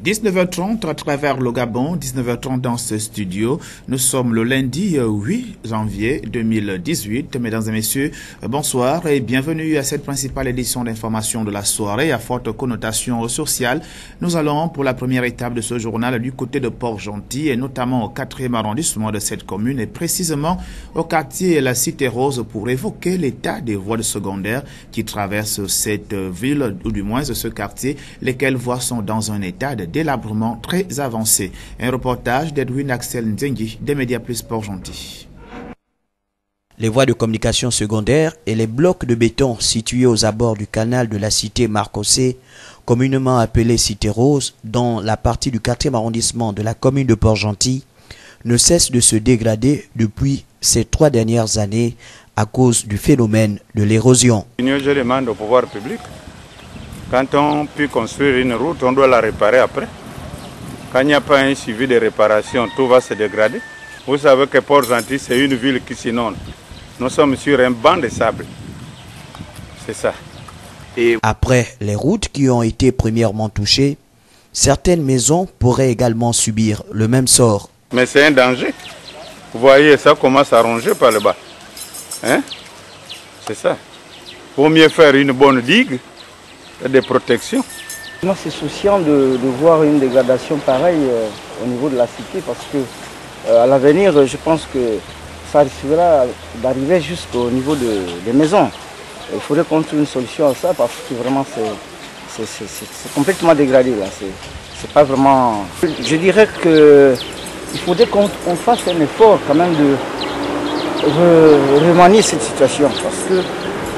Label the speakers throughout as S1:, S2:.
S1: 19h30 à travers le Gabon, 19h30 dans ce studio. Nous sommes le lundi 8 janvier 2018. Mesdames et messieurs, bonsoir et bienvenue à cette principale édition d'information de la soirée à forte connotation sociale. Nous allons pour la première étape de ce journal du côté de Port-Gentil et notamment au 4e arrondissement de cette commune et précisément au quartier La Cité Rose pour évoquer l'état des voies de secondaire qui traversent cette ville ou du moins ce quartier, lesquelles voies sont dans un état de délabrement très avancé. Un reportage d'Edwin Axel Nzengi des Médias Plus Port-Gentil.
S2: Les voies de communication secondaires et les blocs de béton situés aux abords du canal de la cité Marcossé, communément appelée Cité Rose, dans la partie du 4e arrondissement de la commune de Port-Gentil, ne cessent de se dégrader depuis ces 3 dernières années à cause du phénomène de l'érosion.
S3: Je demande au pouvoir public, quand on peut construire une route, on doit la réparer après. Quand il n'y a pas un suivi de réparation, tout va se dégrader. Vous savez que Port-Gentil, c'est une ville qui s'inonde. Nous sommes sur un banc de sable. C'est ça.
S2: Et après les routes qui ont été premièrement touchées, certaines maisons pourraient également subir le même sort.
S3: Mais c'est un danger. Vous voyez, ça commence à ronger par le bas. Hein? C'est ça. Il vaut mieux faire une bonne digue et des protections.
S4: Moi, c'est souciant de voir une dégradation pareille au niveau de la cité parce que à l'avenir, je pense que ça risquera d'arriver jusqu'au niveau des maisons. Il faudrait qu'on trouve une solution à ça parce que vraiment c'est complètement dégradé là. C'est pas vraiment. Je dirais que il faudrait qu'on fasse un effort quand même de remanier cette situation parce que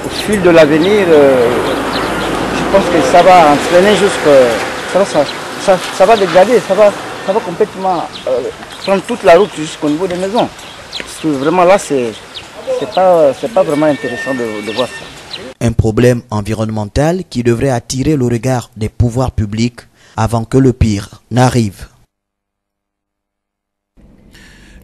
S4: au fil de l'avenir, je pense que ça va entraîner ça va dégrader, ça va complètement prendre toute la route jusqu'au niveau des maisons. Parce que vraiment là, c'est pas vraiment intéressant de voir ça.
S2: Un problème environnemental qui devrait attirer le regard des pouvoirs publics avant que le pire n'arrive.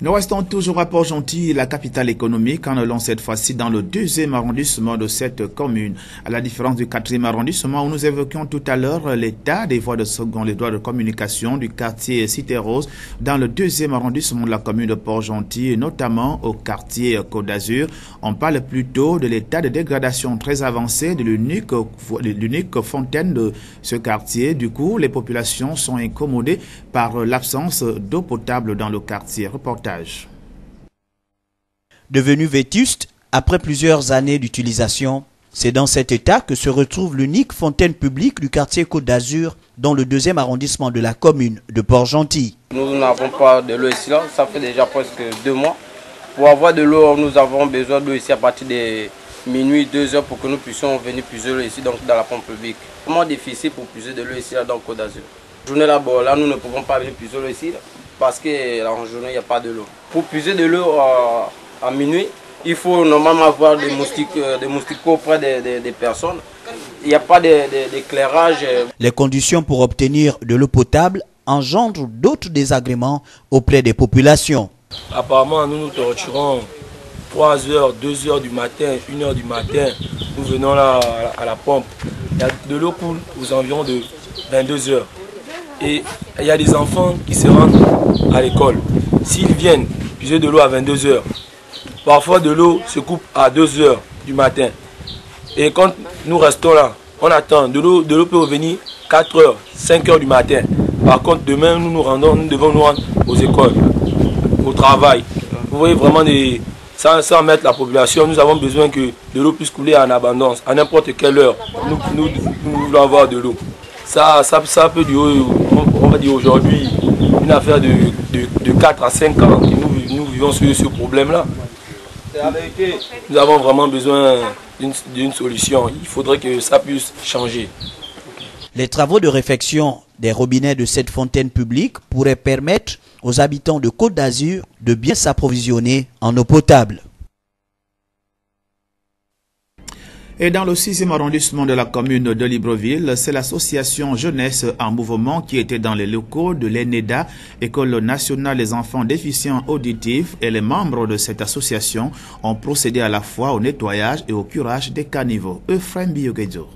S1: Nous restons toujours à Port-Gentil, la capitale économique, en allant cette fois-ci dans le 2e arrondissement de cette commune. À la différence du 4e arrondissement où nous évoquions tout à l'heure l'état des voies de seconde, les voies de communication du quartier Cité Rose, dans le 2e arrondissement de la commune de Port-Gentil, et notamment au quartier Côte d'Azur, on parle plutôt de l'état de dégradation très avancé de l'unique fontaine de ce quartier. Du coup, les populations sont incommodées par l'absence d'eau potable dans le quartier. Reportage.
S2: Devenu vétuste, après plusieurs années d'utilisation, c'est dans cet état que se retrouve l'unique fontaine publique du quartier Côte d'Azur dans le 2e arrondissement de la commune de Port-Gentil.
S5: Nous n'avons pas de l'eau ici, là. Ça fait déjà presque 2 mois. Pour avoir de l'eau, nous avons besoin d'eau ici à partir de minuit, 2 heures pour que nous puissions venir puiser l'eau ici donc dans la pompe publique. C'est vraiment difficile pour puiser de l'eau ici là, dans Côte d'Azur. Journée là-bas, là nous ne pouvons pas venir puiser l'eau ici là, parce qu'en journée il n'y a pas de l'eau. Pour puiser de l'eau à minuit, il faut normalement avoir des moustiquaires auprès des personnes. Il n'y a pas d'éclairage.
S2: Les conditions pour obtenir de l'eau potable engendrent d'autres désagréments auprès des populations.
S6: Apparemment, nous torturons 3 heures, 2 heures du matin, 1 heure du matin. Nous venons là à la pompe. Il y a de l'eau coule aux environs de 22 heures. Et il y a des enfants qui se rendent à l'école. S'ils viennent puiser de l'eau à 22 heures, parfois de l'eau se coupe à 2 heures du matin. Et quand nous restons là, on attend. De l'eau peut revenir 4 heures, 5 heures du matin. Par contre, demain, nous devons nous rendre aux écoles, au travail. Vous voyez vraiment, sans mettre la population, nous avons besoin que de l'eau puisse couler en abondance. À n'importe quelle heure, nous voulons avoir de l'eau. Ça peut durer, on va dire aujourd'hui, une affaire de 4 à 5 ans que nous vivons sur ce problème-là. Nous avons vraiment besoin d'une solution. Il faudrait que ça puisse changer.
S2: Les travaux de réfection des robinets de cette fontaine publique pourraient permettre aux habitants de Côte d'Azur de bien s'approvisionner en eau potable.
S1: Et dans le 6e arrondissement de la commune de Libreville, c'est l'association Jeunesse en Mouvement qui était dans les locaux de l'ENEDA, École nationale des enfants déficients auditifs, et les membres de cette association ont procédé à la fois au nettoyage et au curage des caniveaux. Euphrem Bioguedzo.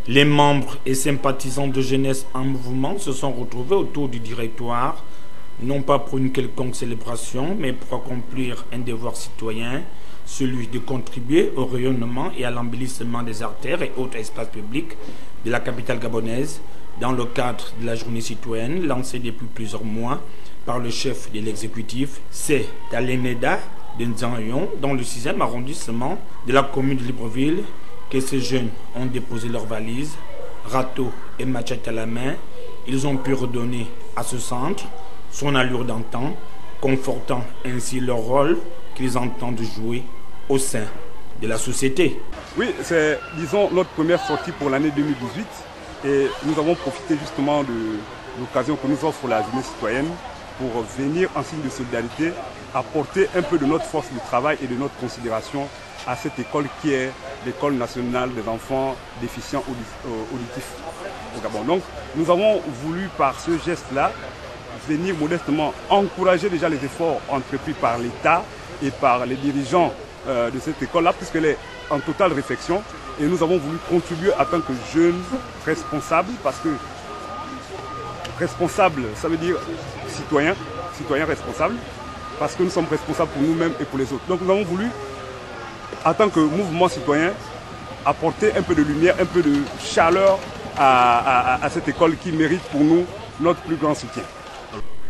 S7: Les membres et sympathisants de Jeunesse en Mouvement se sont retrouvés autour du directoire, non pas pour une quelconque célébration, mais pour accomplir un devoir citoyen, celui de contribuer au rayonnement et à l'embellissement des artères et autres espaces publics de la capitale gabonaise, dans le cadre de la journée citoyenne lancée depuis plusieurs mois par le chef de l'exécutif, c'est à l'ENEDA de Nzanyon, dans le 6e arrondissement de la commune de Libreville, que ces jeunes ont déposé leurs valises, râteaux et machettes à la main. Ils ont pu redonner à ce centre son allure d'antan, confortant ainsi leur rôle qu'ils entendent jouer au sein de la société.
S8: Oui, c'est, disons, notre première sortie pour l'année 2018 et nous avons profité justement de l'occasion que nous offre la journée citoyenne pour venir en signe de solidarité, apporter un peu de notre force de travail et de notre considération à cette école qui est l'école nationale des enfants déficients auditifs au Gabon. Donc nous avons voulu par ce geste-là venir modestement encourager déjà les efforts entrepris par l'État et par les dirigeants de cette école-là, puisqu'elle est en totale réflexion. Et nous avons voulu contribuer en tant que jeunes responsables, parce que responsable, ça veut dire citoyen, citoyen responsable, parce que nous sommes responsables pour nous-mêmes et pour les autres. Donc nous avons voulu, en tant que mouvement citoyen, apporter un peu de lumière, un peu de chaleur à cette école qui mérite pour nous notre plus grand soutien.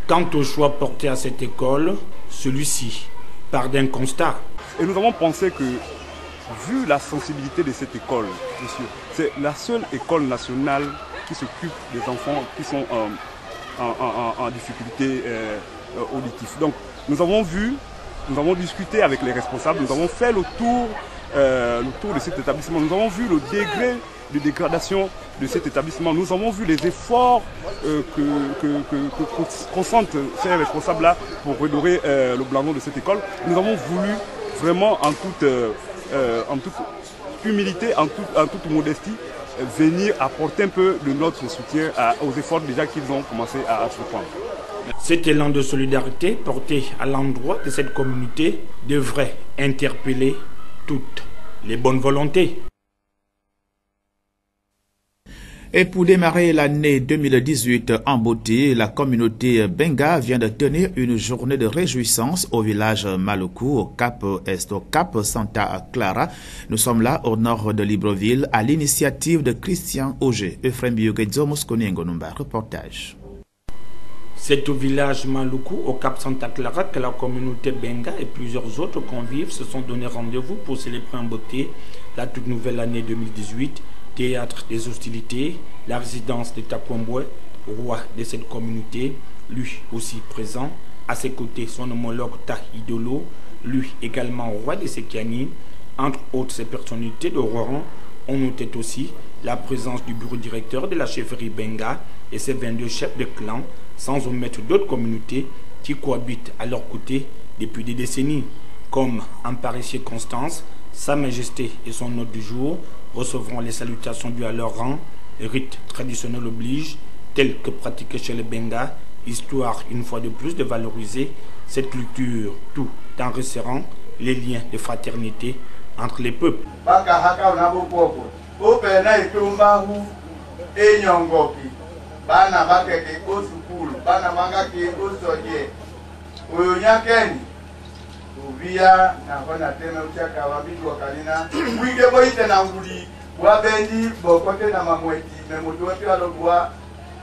S7: Quant au choix porté à cette école, celui-ci part d'un constat.
S8: Et nous avons pensé que, vu la sensibilité de cette école, monsieur, c'est la seule école nationale qui s'occupe des enfants qui sont en difficulté auditive. Donc nous avons vu, nous avons discuté avec les responsables, nous avons fait le tour de cet établissement, nous avons vu le degré de dégradation de cet établissement, nous avons vu les efforts que consentent ces responsables-là pour redorer le blason de cette école. Nous avons voulu vraiment en toute humilité, en toute modestie, venir apporter un peu de notre soutien aux efforts déjà qu'ils ont commencé à entreprendre.
S7: Cet élan de solidarité porté à l'endroit de cette communauté devrait interpeller toutes les bonnes volontés.
S1: Et pour démarrer l'année 2018 en beauté, la communauté Benga vient de tenir une journée de réjouissance au village Maluku, au Cap Est, au Cap Santa Clara. Nous sommes là au nord de Libreville à l'initiative de Christian Auger. Euphrem Biogedzo Mosconi Ngonumba, reportage.
S7: C'est au village Maluku, au Cap Santa Clara, que la communauté Benga et plusieurs autres convives se sont donné rendez-vous pour célébrer en beauté la toute nouvelle année 2018. Théâtre des hostilités, la résidence de Takwambwe, roi de cette communauté, lui aussi présent. À ses côtés, son homologue Tahidolo, lui également roi de Sekiani. Entre autres, ces personnalités de rang, on notait aussi la présence du bureau directeur de la chefferie Benga et ses 22 chefs de clan, sans omettre d'autres communautés qui cohabitent à leur côté depuis des décennies. Comme en pareille circonstance, Sa Majesté et son hôte du jour recevront les salutations dues à leur rang, rite traditionnel oblige, tel que pratiqué chez les Benga, histoire une fois de plus de valoriser cette culture, tout en resserrant les liens de fraternité entre les peuples.
S9: Via na kona tena uchaka wabitu wakalina wige boite na nguli wabendi bokote na mamweti memutu wetu alogwa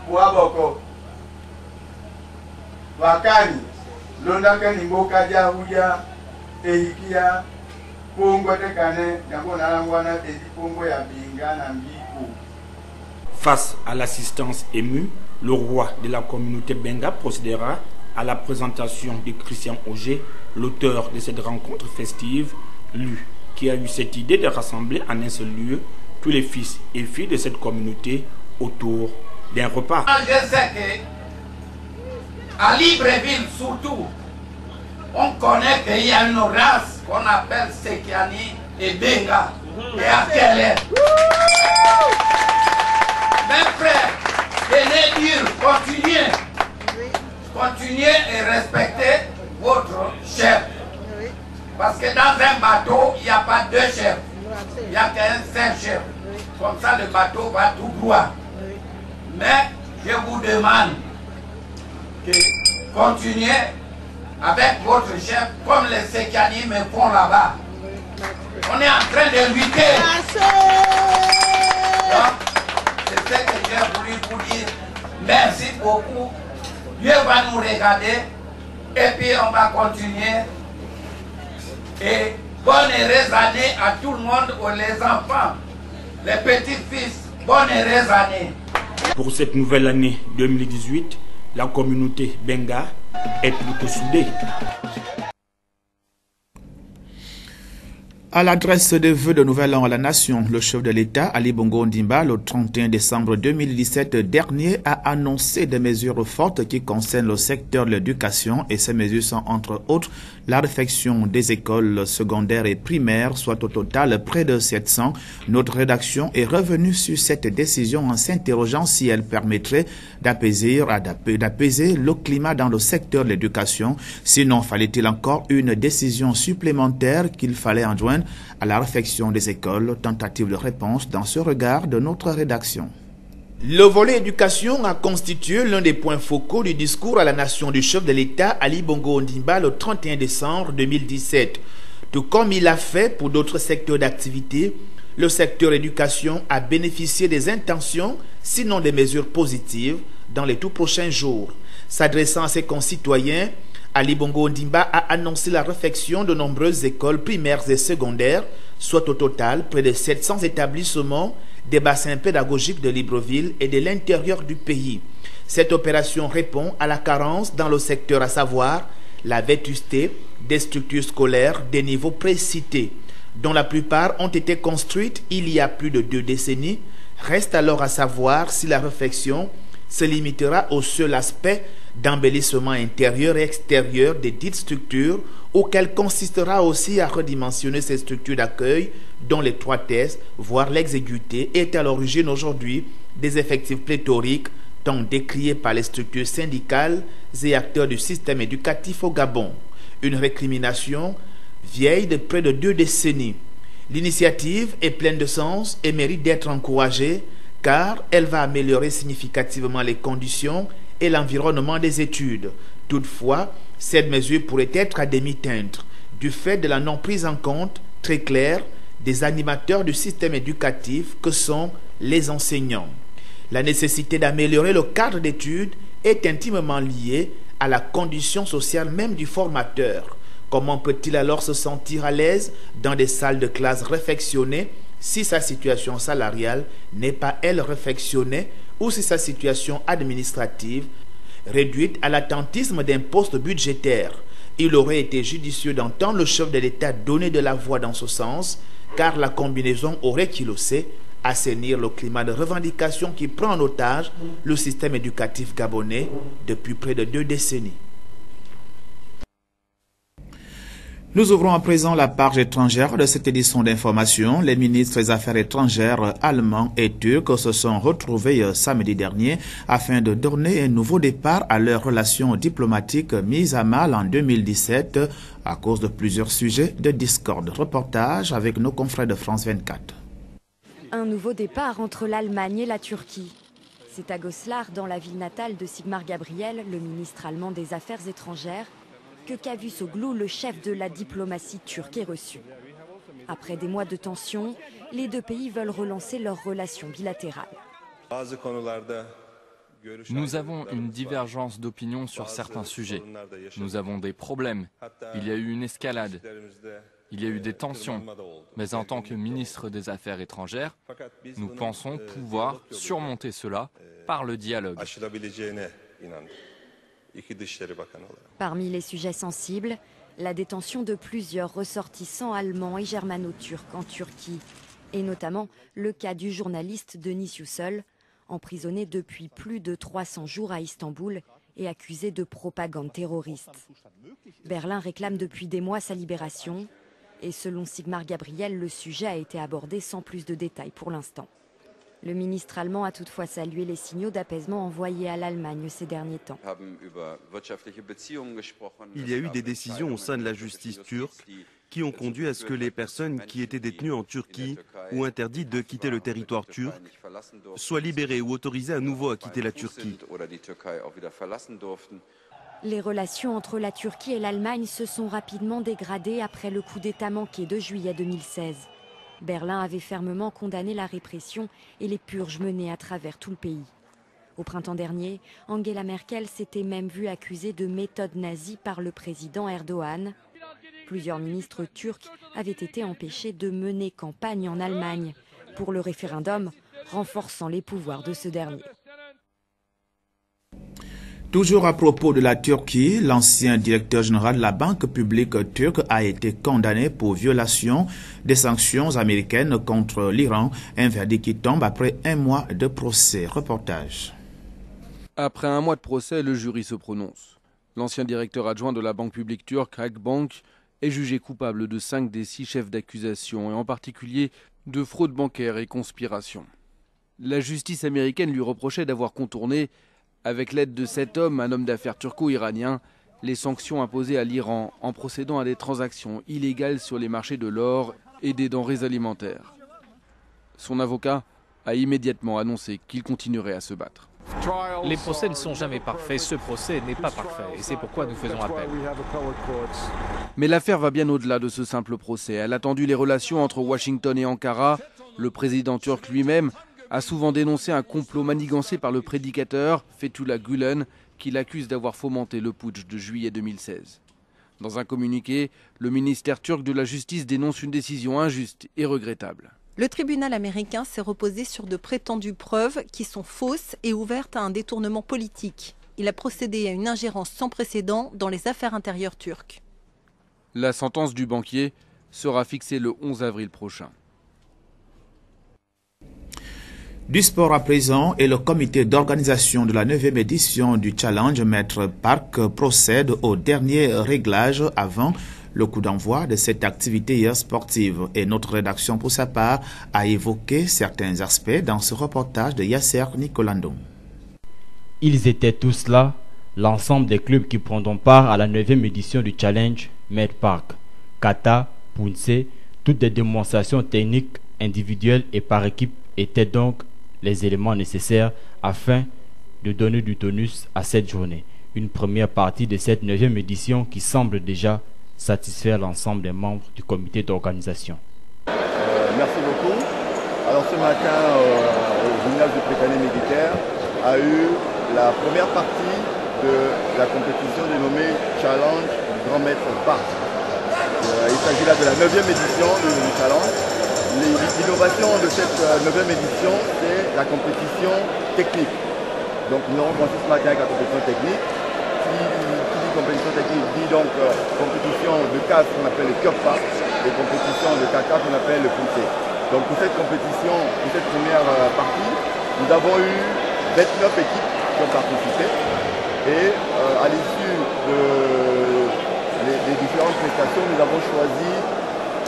S9: boko wakani londa kani mboka jahuja ehikia pongo tekane yango nalangwana edi pongo ya binga na mbiku.
S7: Face à l'assistance émue, le roi de la communauté Benga procédera à la présentation de Christian Auger, l'auteur de cette rencontre festive, lui qui a eu cette idée de rassembler en un seul lieu tous les fils et filles de cette communauté autour d'un repas.
S10: Je sais qu'à Libreville surtout, on connaît qu'il y a une race qu'on appelle Sekiani et Benga. Et à quelle heure? Mes frères, venez dire, continuez et respectez votre chef. Parce que dans un bateau, il n'y a pas deux chefs. Il n'y a qu'un seul chef. Comme ça, le bateau va tout droit. Mais je vous demande de continuer avec votre chef comme les Sekiani me font là-bas. On est en train de lutter. Donc, c'est ce que j'ai voulu vous dire. Merci beaucoup. Dieu va nous regarder et puis on va continuer. Et bonne heureuse année à tout le monde, les enfants, les petits-fils. Bonne heureuse année.
S7: Pour cette nouvelle année 2018, la communauté Benga est plutôt soudée.
S1: À l'adresse des vœux de Nouvel An à la Nation, le chef de l'État, Ali Bongo Ondimba, le 31 décembre 2017 dernier, a annoncé des mesures fortes qui concernent le secteur de l'éducation et ces mesures sont entre autres la réfection des écoles secondaires et primaires, soit au total près de 700. Notre rédaction est revenue sur cette décision en s'interrogeant si elle permettrait d'apaiser le climat dans le secteur de l'éducation. Sinon, fallait-il encore une décision supplémentaire qu'il fallait enjoindre à la réfection des écoles? Tentative de réponse dans ce regard de notre rédaction. Le volet éducation a constitué l'un des points focaux du discours à la nation du chef de l'État Ali Bongo Ondimba le 31 décembre 2017. Tout comme il l'a fait pour d'autres secteurs d'activité, le secteur éducation a bénéficié des intentions, sinon des mesures positives, dans les tout prochains jours. S'adressant à ses concitoyens, Ali Bongo Ondimba a annoncé la réfection de nombreuses écoles primaires et secondaires, soit au total près de 700 établissements des bassins pédagogiques de Libreville et de l'intérieur du pays. Cette opération répond à la carence dans le secteur, à savoir la vétusté des structures scolaires des niveaux précités, dont la plupart ont été construites il y a plus de 2 décennies. Reste alors à savoir si la réfection se limitera au seul aspect d'embellissement intérieur et extérieur des dites structures ou qu'elle consistera aussi à redimensionner ces structures d'accueil dont l'étroitesse, voire l'exiguïté, est à l'origine aujourd'hui des effectifs pléthoriques tant décriés par les structures syndicales et acteurs du système éducatif au Gabon. Une récrimination vieille de près de 2 décennies. L'initiative est pleine de sens et mérite d'être encouragée car elle va améliorer significativement les conditions et l'environnement des études. Toutefois, cette mesure pourrait être à demi-teinte du fait de la non prise en compte très claire des animateurs du système éducatif que sont les enseignants. La nécessité d'améliorer le cadre d'études est intimement liée à la condition sociale même du formateur. Comment peut-il alors se sentir à l'aise dans des salles de classe réfectionnées si sa situation salariale n'est pas elle réfectionnée ou si sa situation administrative réduite à l'attentisme d'un poste budgétaire? Il aurait été judicieux d'entendre le chef de l'État donner de la voix dans ce sens, car la combinaison aurait, qui le sait, assainir le climat de revendication qui prend en otage le système éducatif gabonais depuis près de 2 décennies. Nous ouvrons à présent la page étrangère de cette édition d'information. Les ministres des Affaires étrangères allemands et turcs se sont retrouvés samedi dernier afin de donner un nouveau départ à leurs relations diplomatiques mises à mal en 2017 à cause de plusieurs sujets de discorde. Reportage avec nos confrères de France 24.
S11: Un nouveau départ entre l'Allemagne et la Turquie. C'est à Goslar, dans la ville natale de Sigmar Gabriel, le ministre allemand des Affaires étrangères, que Cavusoglu, le chef de la diplomatie turque, est reçu. Après des mois de tension, les 2 pays veulent relancer leurs relations bilatérales.
S12: Nous avons une divergence d'opinion sur certains sujets. Nous avons des problèmes. Il y a eu une escalade. Il y a eu des tensions. Mais en tant que ministre des Affaires étrangères, nous pensons pouvoir surmonter cela par le dialogue.
S11: Parmi les sujets sensibles, la détention de plusieurs ressortissants allemands et germano-turcs en Turquie, et notamment le cas du journaliste Denis Yücel, emprisonné depuis plus de 300 jours à Istanbul et accusé de propagande terroriste. Berlin réclame depuis des mois sa libération, et selon Sigmar Gabriel, le sujet a été abordé sans plus de détails pour l'instant. Le ministre allemand a toutefois salué les signaux d'apaisement envoyés à l'Allemagne ces derniers temps.
S13: Il y a eu des décisions au sein de la justice turque qui ont conduit à ce que les personnes qui étaient détenues en Turquie ou interdites de quitter le territoire turc soient libérées ou autorisées à nouveau à quitter la Turquie.
S11: Les relations entre la Turquie et l'Allemagne se sont rapidement dégradées après le coup d'État manqué de juillet 2016. Berlin avait fermement condamné la répression et les purges menées à travers tout le pays. Au printemps dernier, Angela Merkel s'était même vue accusée de méthode nazie par le président Erdogan. Plusieurs ministres turcs avaient été empêchés de mener campagne en Allemagne pour le référendum, renforçant les pouvoirs de ce dernier.
S1: Toujours à propos de la Turquie, l'ancien directeur général de la Banque publique turque a été condamné pour violation des sanctions américaines contre l'Iran, un verdict qui tombe après un mois de procès. Reportage.
S14: Après un mois de procès, le jury se prononce. L'ancien directeur adjoint de la Banque publique turque, Akbank, est jugé coupable de 5 des 6 chefs d'accusation, et en particulier de fraude bancaire et conspiration. La justice américaine lui reprochait d'avoir contourné, avec l'aide de cet homme, un homme d'affaires turco-iranien, les sanctions imposées à l'Iran en procédant à des transactions illégales sur les marchés de l'or et des denrées alimentaires. Son avocat a immédiatement annoncé qu'il continuerait à se battre.
S15: Les procès ne sont jamais parfaits, ce procès n'est pas parfait et c'est pourquoi nous faisons appel.
S14: Mais l'affaire va bien au-delà de ce simple procès. Elle a tendu les relations entre Washington et Ankara. Le président turc lui-même a souvent dénoncé un complot manigancé par le prédicateur Fethullah Gülen qui l'accuse d'avoir fomenté le putsch de juillet 2016. Dans un communiqué, le ministère turc de la Justice dénonce une décision injuste et regrettable.
S16: Le tribunal américain s'est reposé sur de prétendues preuves qui sont fausses et ouvertes à un détournement politique. Il a procédé à une ingérence sans précédent dans les affaires intérieures turques.
S14: La sentence du banquier sera fixée le 11 avril prochain.
S1: Du sport à présent, et le comité d'organisation de la 9e édition du Challenge Maître Park procède au dernier réglage avant le coup d'envoi de cette activité sportive. Et notre rédaction, pour sa part, a évoqué certains aspects dans ce reportage de Yasser Nicolando.
S17: Ils étaient tous là, l'ensemble des clubs qui prendront part à la 9e édition du Challenge Maître Park. Kata, Punse, toutes des démonstrations techniques individuelles et par équipe étaient donc les éléments nécessaires afin de donner du tonus à cette journée. Une première partie de cette 9e édition qui semble déjà satisfaire l'ensemble des membres du comité d'organisation.
S18: Merci beaucoup. Alors ce matin, au gymnase du Précané militaire, a eu la première partie de la compétition dénommée Challenge Grand Maître Park. Il s'agit là de la 9e édition du Challenge. L'innovation de cette 9e édition, c'est la compétition technique. Donc nous avons commencé ce matin avec la compétition technique. Qui dit compétition technique dit donc compétition de casse qu'on appelle le Kurpa et compétition de kata qu'on appelle le Punse. Donc pour cette compétition, pour cette première partie, nous avons eu 29 équipes qui ont participé et à l'issue des différentes prestations, nous avons choisi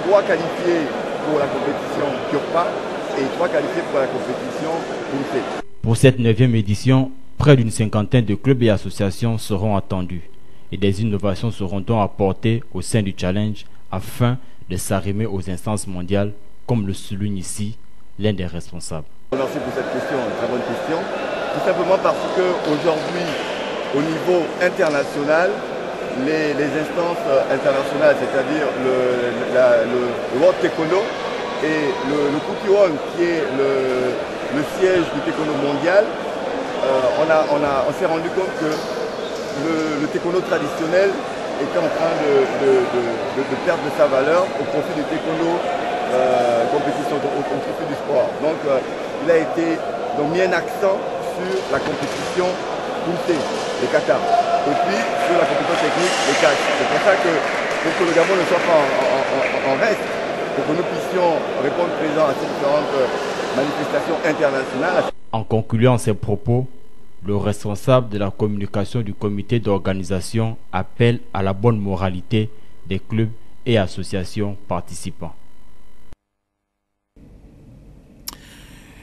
S18: 3 qualifiés pour la compétition Kurpa et 3 qualifiés pour la compétition Punse.
S17: Pour cette 9e édition, près d'une cinquantaine de clubs et associations seront attendus et des innovations seront donc apportées au sein du challenge afin de s'arrimer aux instances mondiales, comme le souligne ici l'un des responsables.
S18: Merci pour cette question, une très bonne question. Tout simplement parce qu'aujourd'hui, au niveau international, les instances internationales, c'est-à-dire le World Taekwondo et le Kukiwon, qui est le siège du taekwondo mondial, on s'est rendu compte que le taekwondo traditionnel était en train de perdre de sa valeur au profit du taekwondo compétition, au profit du sport. Donc il a été mis un accent sur la compétition Punse, les katas, et puis sur la compétition technique, les catch. C'est pour ça que pour que le Gabon ne soit pas en reste, pour que nous puissions répondre présent à ces différentes manifestations internationales.
S17: En concluant ces propos, le responsable de la communication du comité d'organisation appelle à la bonne moralité des clubs et associations participants.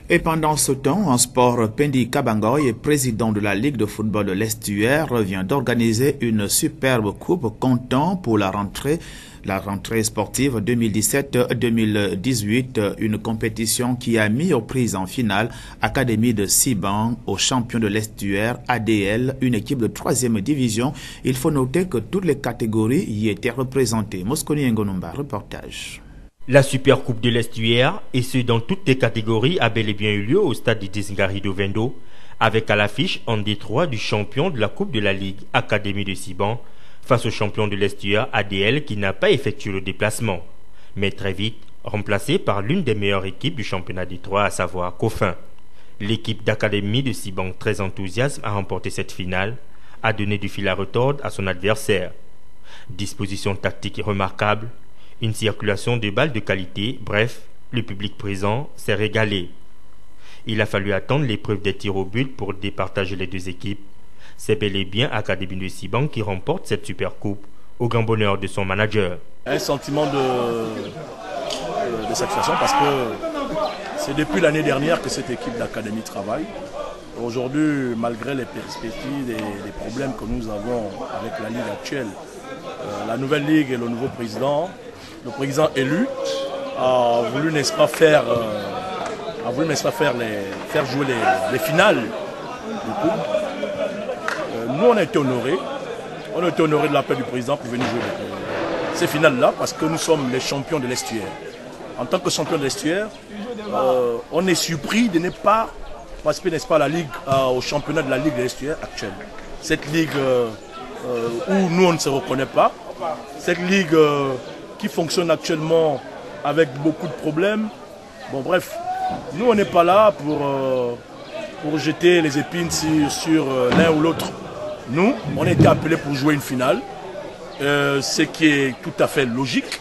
S1: Et pendant ce temps, en sport, Pendi Kabangoy, président de la Ligue de football de l'Estuaire, vient d'organiser une superbe coupe comptant pour la rentrée La rentrée sportive 2017-2018, une compétition qui a mis aux prises en finale Académie de Siban aux champions de l'estuaire ADL, une équipe de 3e division. Il faut noter que toutes les catégories y étaient représentées. Mosconi Ngonomba, reportage.
S19: La Super Coupe de l'estuaire, et ce dans toutes les catégories, a bel et bien eu lieu au stade de Disngari-do Vendo, avec à l'affiche en Détroit du champion de la Coupe de la Ligue Académie de Siban, face au champion de l'estuaire ADL qui n'a pas effectué le déplacement, mais très vite remplacé par l'une des meilleures équipes du championnat Détroit, à savoir Coffin. L'équipe d'Académie de Siban, très enthousiaste à remporter cette finale, a donné du fil à retordre à son adversaire. Disposition tactique remarquable, une circulation de balles de qualité, bref, le public présent s'est régalé. Il a fallu attendre l'épreuve des tirs au but pour départager les deux équipes. C'est bel et bien Académie de Siban qui remporte cette super coupe, au grand bonheur de son manager.
S20: Un sentiment de satisfaction parce que c'est depuis l'année dernière que cette équipe d'Académie travaille. Aujourd'hui, malgré les perspectives et les problèmes que nous avons avec la ligue actuelle, la nouvelle ligue et le nouveau président, le président élu, a voulu, n'est-ce pas, faire jouer les finales du coupe. Nous, on a été honorés. On a été honorés de l'appel du président pour venir jouer ces finales-là parce que nous sommes les champions de l'estuaire. En tant que champion de l'estuaire, on est surpris de ne pas participer, n'est-ce pas, à la ligue, au championnat de la ligue de l'estuaire actuelle. Cette ligue où nous, on ne se reconnaît pas. Cette ligue qui fonctionne actuellement avec beaucoup de problèmes. Bon, bref, nous, on n'est pas là pour jeter les épines sur l'un ou l'autre. Nous, on a été appelés pour jouer une finale, ce qui est tout à fait logique,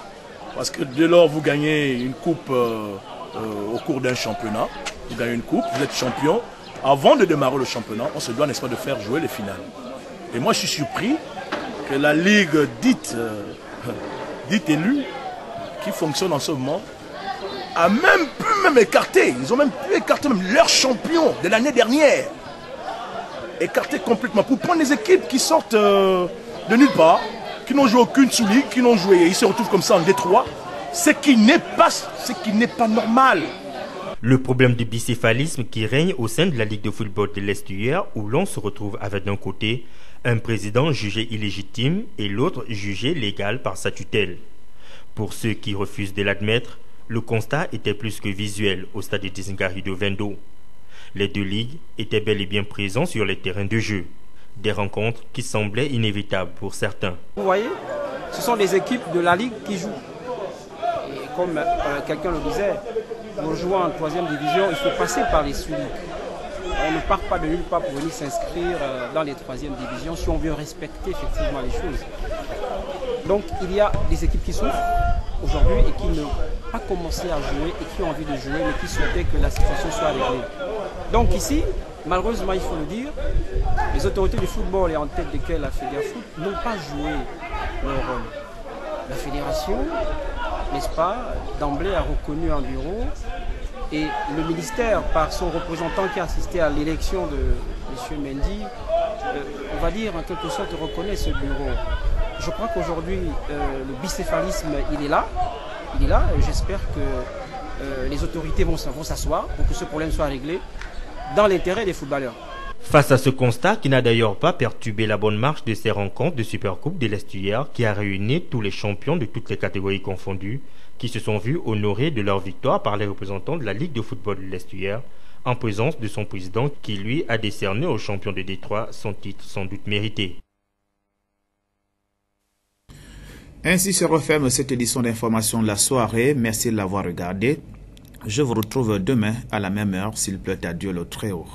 S20: parce que dès lors vous gagnez une coupe au cours d'un championnat, vous gagnez une coupe, vous êtes champion. Avant de démarrer le championnat, on se doit, n'est-ce pas, de faire jouer les finales. Et moi, je suis surpris que la ligue dite élue, qui fonctionne en ce moment, a même pu écarter, ils ont même pu écarter leurs champions de l'année dernière. Écarté complètement pour prendre des équipes qui sortent de nulle part, qui n'ont joué aucune sous-ligue, qui n'ont joué, ils se retrouvent comme ça en Détroit, ce qui n'est pas normal.
S19: Le problème du bicéphalisme qui règne au sein de la Ligue de football de l'estuaire, où l'on se retrouve avec d'un côté un président jugé illégitime et l'autre jugé légal par sa tutelle. Pour ceux qui refusent de l'admettre, le constat était plus que visuel au stade de Disngari-do Vendo. Les deux ligues étaient bel et bien présents sur les terrains de jeu. Des rencontres qui semblaient inévitables pour certains.
S21: Vous voyez, ce sont des équipes de la ligue qui jouent. Et comme quelqu'un le disait, pour jouer en 3e division, il faut passer par les sous-ligues. On ne part pas de nulle part pour venir s'inscrire dans les 3e divisions si on veut respecter effectivement les choses. Donc il y a des équipes qui souffrent aujourd'hui et qui n'ont pas commencé à jouer et qui ont envie de jouer mais qui souhaitaient que la situation soit réglée. Donc ici, malheureusement il faut le dire, les autorités du football et en tête desquelles la Fédéfoot n'ont pas joué leur rôle. La fédération, n'est-ce pas, d'emblée a reconnu un bureau et le ministère, par son représentant qui a assisté à l'élection de M. Mendy, on va dire en quelque sorte reconnaît ce bureau. Je crois qu'aujourd'hui, le bicéphalisme, il est là. Et j'espère que les autorités vont s'asseoir pour que ce problème soit réglé dans l'intérêt des footballeurs.
S19: Face à ce constat qui n'a d'ailleurs pas perturbé la bonne marche de ces rencontres de Supercoupe de l'estuaire qui a réuni tous les champions de toutes les catégories confondues qui se sont vus honorés de leur victoire par les représentants de la Ligue de football de l'estuaire en présence de son président qui lui a décerné aux champions de Détroit son titre sans doute mérité.
S1: Ainsi se referme cette édition d'information de la soirée. Merci de l'avoir regardé. Je vous retrouve demain à la même heure, s'il plaît à Dieu le Très-Haut.